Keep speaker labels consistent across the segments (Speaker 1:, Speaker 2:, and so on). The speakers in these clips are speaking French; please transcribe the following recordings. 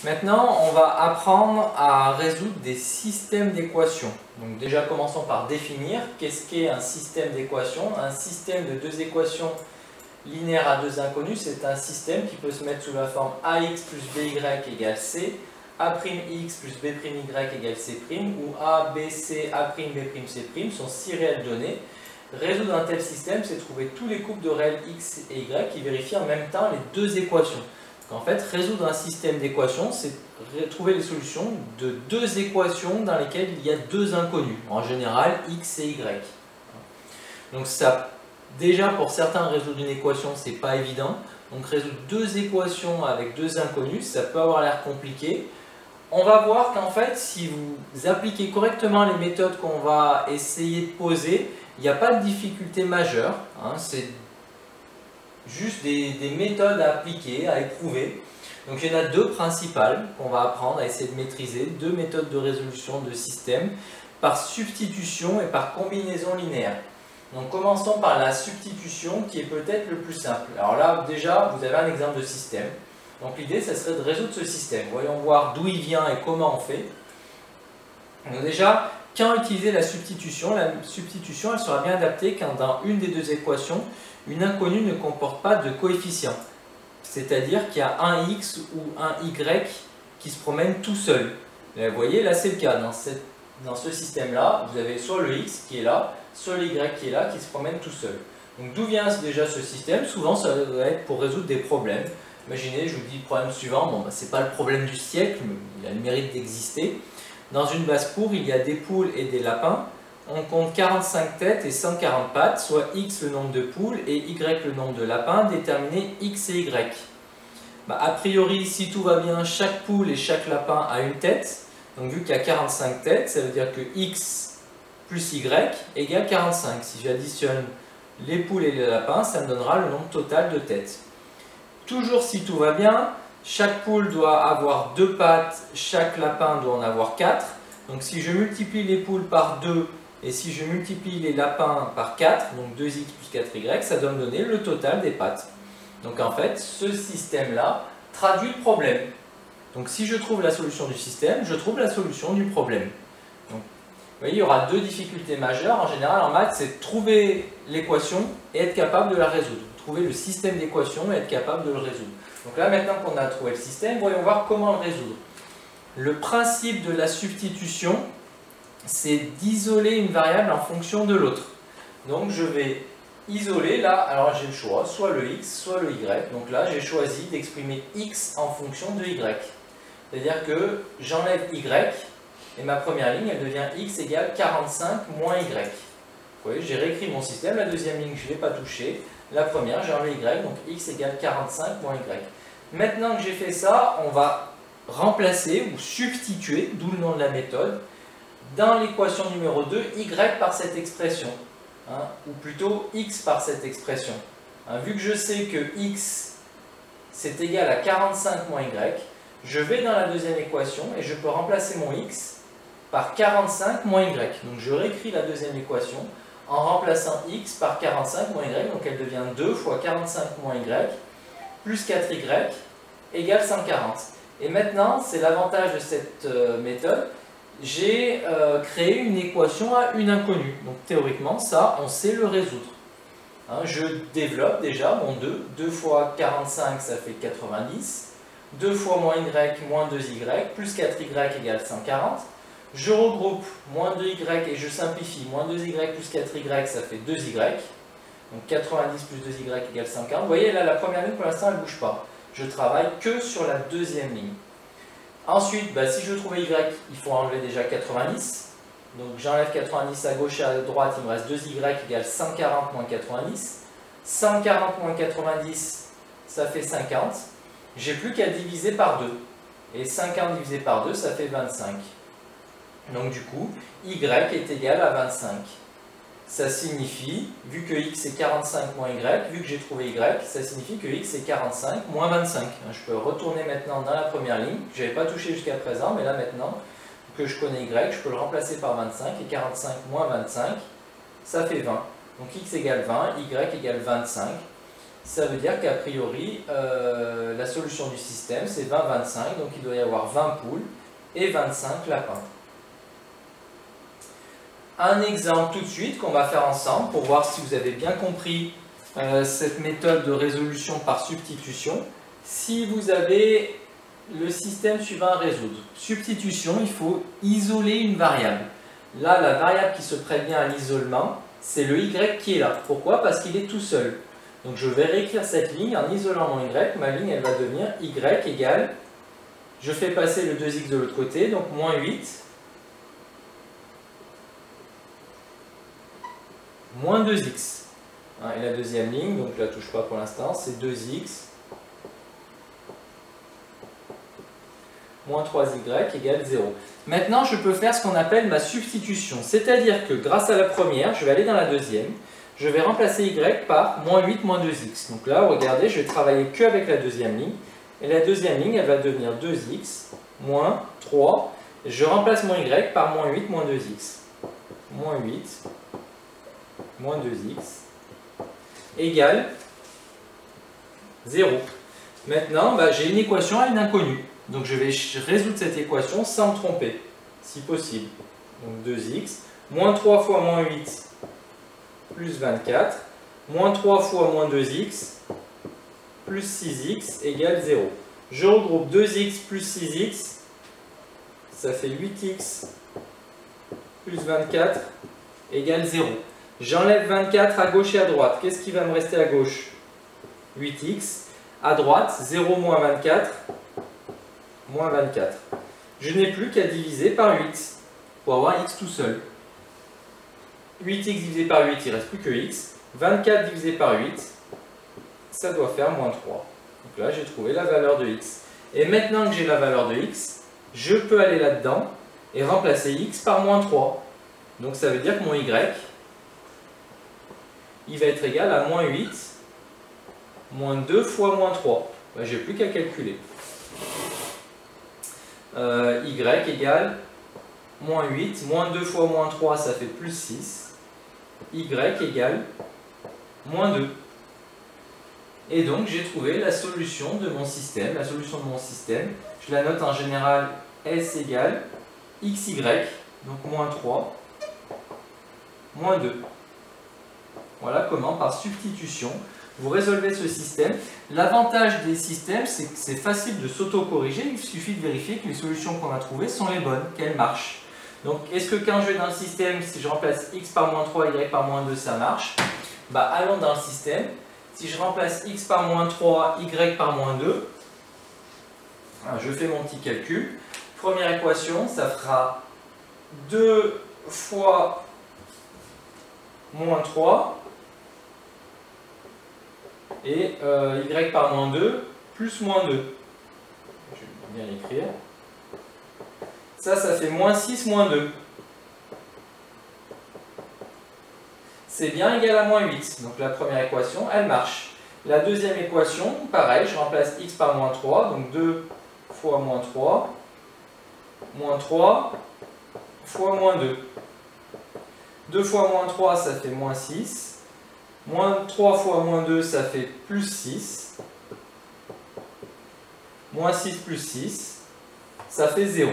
Speaker 1: Maintenant, on va apprendre à résoudre des systèmes d'équations. Donc déjà, commençons par définir qu'est-ce qu'est un système d'équations. Un système de deux équations linéaires à deux inconnus, c'est un système qui peut se mettre sous la forme ax plus by égale c, a'x plus b'y égale c', ou a, b, c, a', b', c' sont 6 réelles données. Résoudre un tel système, c'est trouver tous les couples de réels x et y qui vérifient en même temps les deux équations. En fait, résoudre un système d'équations, c'est trouver les solutions de deux équations dans lesquelles il y a deux inconnus, en général x et y. Donc ça, déjà pour certains, résoudre une équation, c'est pas évident. Donc résoudre deux équations avec deux inconnus, ça peut avoir l'air compliqué. On va voir qu'en fait, si vous appliquez correctement les méthodes qu'on va essayer de poser, il n'y a pas de difficulté majeure. C'est juste des méthodes à appliquer, à éprouver. Donc il y en a deux principales qu'on va apprendre à essayer de maîtriser, deux méthodes de résolution de système par substitution et par combinaison linéaire. Donc commençons par la substitution qui est peut-être le plus simple. Alors là déjà vous avez un exemple de système. Donc l'idée ça serait de résoudre ce système. Voyons voir d'où il vient et comment on fait. Donc déjà, quand utiliser la substitution elle sera bien adaptée quand dans une des deux équations, une inconnue ne comporte pas de coefficient. C'est-à-dire qu'il y a un x ou un y qui se promène tout seul. Et vous voyez, là c'est le cas. Dans ce système-là, vous avez soit le x qui est là, soit le y qui est là, qui se promène tout seul. Donc d'où vient déjà ce système? Souvent, ça va être pour résoudre des problèmes. Imaginez, je vous dis le problème suivant. Bon, ce n'est pas le problème du siècle, mais il a le mérite d'exister. Dans une basse-cour, il y a des poules et des lapins. On compte 45 têtes et 140 pattes, soit x le nombre de poules et y le nombre de lapins, déterminer x et y. A priori, si tout va bien, chaque poule et chaque lapin a une tête. Donc vu qu'il y a 45 têtes, ça veut dire que x plus y égale 45. Si j'additionne les poules et les lapins, ça me donnera le nombre total de têtes. Toujours si tout va bien, chaque poule doit avoir 2 pattes, chaque lapin doit en avoir 4. Donc si je multiplie les poules par 2 et si je multiplie les lapins par 4, donc 2x plus 4y, ça doit me donner le total des pattes. Donc en fait, ce système-là traduit le problème. Donc si je trouve la solution du système, je trouve la solution du problème. Donc, vous voyez, il y aura deux difficultés majeures. En général, en maths, c'est trouver l'équation et être capable de la résoudre. Trouver le système d'équation et être capable de le résoudre. Donc là, maintenant qu'on a trouvé le système, voyons voir comment le résoudre. Le principe de la substitution, c'est d'isoler une variable en fonction de l'autre. Donc je vais isoler, là, alors j'ai le choix, soit le x, soit le y. Donc là, j'ai choisi d'exprimer x en fonction de y. C'est-à-dire que j'enlève y, et ma première ligne, elle devient x égale 45 moins y. Vous voyez, j'ai réécrit mon système, la deuxième ligne, je ne l'ai pas touchée. La première, j'ai enlevé y, donc x égale 45 moins y. Maintenant que j'ai fait ça, on va remplacer ou substituer, d'où le nom de la méthode, dans l'équation numéro 2, y par cette expression, ou plutôt x par cette expression. Vu que je sais que x c'est égal à 45 moins y, je vais dans la deuxième équation et je peux remplacer mon x par 45 moins y. Donc je réécris la deuxième équation en remplaçant x par 45 moins y, donc elle devient 2 fois 45 moins y plus 4y égale 140. Et maintenant, c'est l'avantage de cette méthode, j'ai créé une équation à une inconnue. Donc théoriquement, ça, on sait le résoudre. Je développe déjà mon 2. 2 fois 45, ça fait 90. 2 fois moins y moins 2y plus 4y égale 140. Je regroupe moins 2y et je simplifie. Moins 2y plus 4y, ça fait 2y. Donc 90 plus 2y égale 140. Vous voyez, là, la première ligne, pour l'instant, elle ne bouge pas. Je travaille que sur la deuxième ligne. Ensuite, si je veux trouver y, il faut enlever déjà 90. Donc j'enlève 90 à gauche et à droite, il me reste 2y égale 140 moins 90. 140 moins 90, ça fait 50. J'ai plus qu'à diviser par 2. Et 50 divisé par 2, ça fait 25. Donc du coup, y est égal à 25. Ça signifie, vu que x est 45 moins y, vu que j'ai trouvé y, ça signifie que x est 45 moins 25. Je peux retourner maintenant dans la première ligne, que je n'avais pas touché jusqu'à présent, mais là maintenant que je connais y, je peux le remplacer par 25, et 45 moins 25, ça fait 20. Donc x égale 20, y égale 25. ça veut dire qu'a priori, la solution du système, c'est 20-25, donc il doit y avoir 20 poules et 25 lapins. Un exemple tout de suite qu'on va faire ensemble pour voir si vous avez bien compris cette méthode de résolution par substitution. Si vous avez le système suivant à résoudre, substitution, il faut isoler une variable. Là, la variable qui se prête bien à l'isolement, c'est le y qui est là. Pourquoi? Parce qu'il est tout seul. Donc je vais réécrire cette ligne en isolant mon y. Ma ligne, elle va devenir y égale, je fais passer le 2x de l'autre côté, donc moins 8, moins 2x. Et la deuxième ligne, donc je ne la touche pas pour l'instant, c'est 2x moins 3y égale 0. Maintenant, je peux faire ce qu'on appelle ma substitution. C'est-à-dire que grâce à la première, je vais aller dans la deuxième, je vais remplacer y par moins 8 moins 2x. Donc là, regardez, je vais travailler que avec la deuxième ligne. Et la deuxième ligne, elle va devenir 2x moins 3. Je remplace mon y par moins 8 moins 2x. Moins 8 moins 2x égale 0. Maintenant, j'ai une équation à une inconnue. Donc je vais résoudre cette équation sans me tromper, si possible. Donc 2x, moins 3 fois moins 8, plus 24, moins 3 fois moins 2x, plus 6x égale 0. Je regroupe 2x plus 6x, ça fait 8x plus 24 égale 0. J'enlève 24 à gauche et à droite. Qu'est-ce qui va me rester à gauche? 8x. À droite, 0 moins 24, moins 24. Je n'ai plus qu'à diviser par 8 pour avoir x tout seul. 8x divisé par 8, il ne reste plus que x. 24 divisé par 8, ça doit faire moins 3. Donc là, j'ai trouvé la valeur de x. Et maintenant que j'ai la valeur de x, je peux aller là-dedans et remplacer x par moins 3. Donc ça veut dire que mon y, il va être égal à moins 8, moins 2 fois moins 3. Je n'ai plus qu'à calculer. Y égale moins 8, moins 2 fois moins 3, ça fait plus 6. Y égale moins 2. Et donc j'ai trouvé la solution de mon système. La solution de mon système, je la note en général S égale XY, donc moins 3, moins 2. Voilà comment, par substitution, vous résolvez ce système. L'avantage des systèmes, c'est que c'est facile de s'auto-corriger. Il suffit de vérifier que les solutions qu'on a trouvées sont les bonnes, qu'elles marchent. Donc, est-ce que quand je vais dans le système, si je remplace x par moins 3, y par moins 2, ça marche? Allons dans le système. Si je remplace x par moins 3, y par moins 2, je fais mon petit calcul. Première équation, ça fera 2 fois moins 3 et y par moins 2 plus moins 2. Je vais bien l'écrire. Ça fait moins 6 moins 2. C'est bien égal à moins 8. Donc la première équation, elle marche. La deuxième équation, pareil, je remplace x par moins 3. Donc 2 fois moins 3 fois moins 2. 2 fois moins 3, ça fait moins 6. Moins 3 fois moins 2, ça fait plus 6. Moins 6 plus 6, ça fait 0.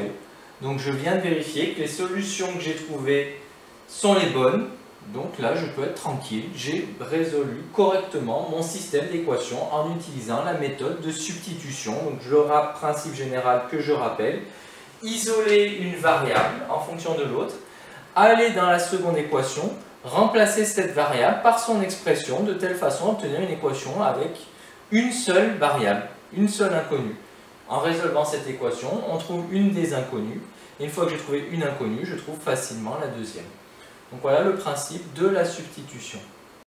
Speaker 1: Donc je viens de vérifier que les solutions que j'ai trouvées sont les bonnes. Donc là, je peux être tranquille. J'ai résolu correctement mon système d'équations en utilisant la méthode de substitution. Donc le principe général que je rappelle. Isoler une variable en fonction de l'autre. Aller dans la seconde équation. Remplacer cette variable par son expression de telle façon à obtenir une équation avec une seule variable, une seule inconnue. En résolvant cette équation, on trouve une des inconnues. Et une fois que j'ai trouvé une inconnue, je trouve facilement la deuxième. Donc voilà le principe de la substitution.